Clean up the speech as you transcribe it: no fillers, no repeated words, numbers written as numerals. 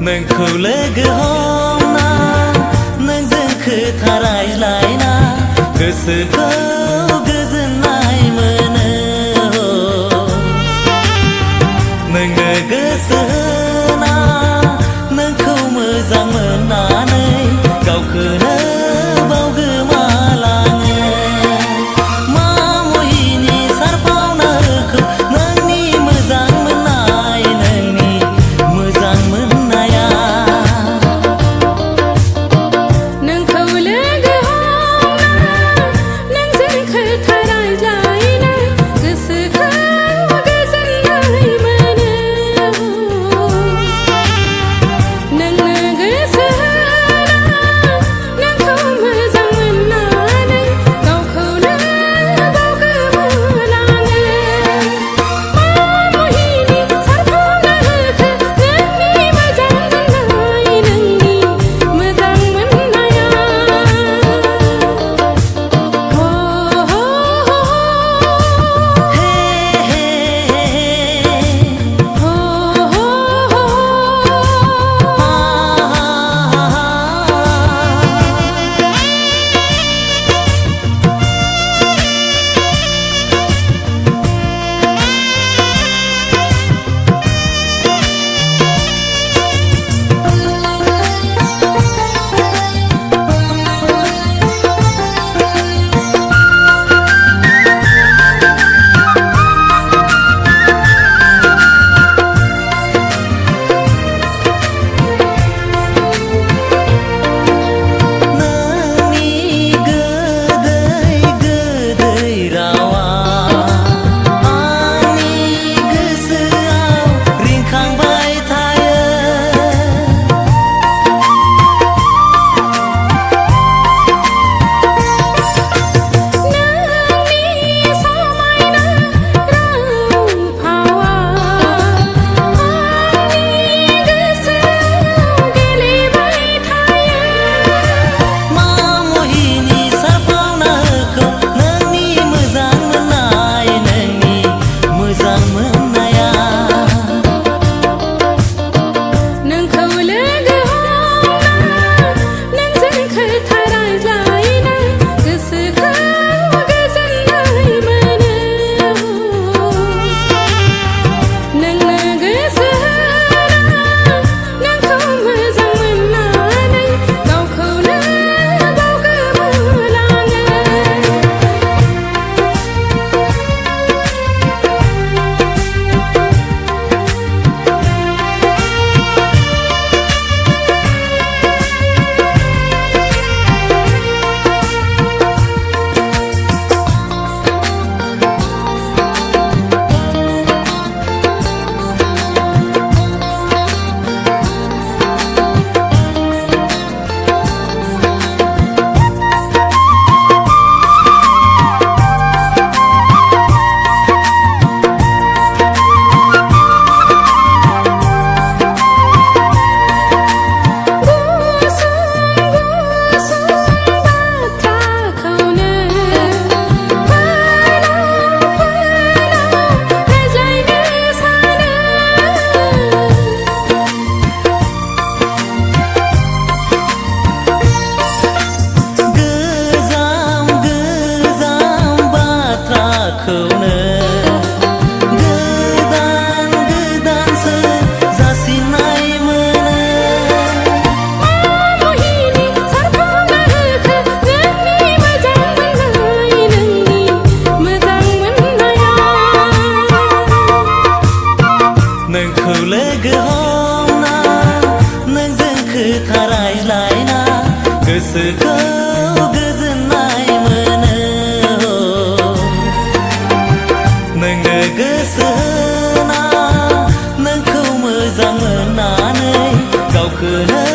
नोंखौ लोगो हमना नोंजों खोथा रायज्लायना गोसोखौ गोजोननाय मोनो नोंनो गोसो होना नोंखौ मोजां मोननानै गावखौनो बावगोमालाङो मा मुहिनि सारफावनाखौ नोंनि मोजां मोननाय नोंनि मोजां मोननाया नोंखौ लोगो हमना नोंजों खोथा रायज्लायना गोसोखौ गोजोननाय मोनो नोंनो गोसो होना नोंखौ मोजां मोननानै गावखौनो बावगोमालाङो मा मुहिनि सारफावनाखौ नोंनि मोजां मोननाय नोंनि मोजां मोननाया नोंखौ लोगो हमना नोंजों खोथा रायज्लायना गोसोखौ गोजोननाय मोनो नोंनो गोसो होना नोंखौ मोजां मोननानै गावखौनो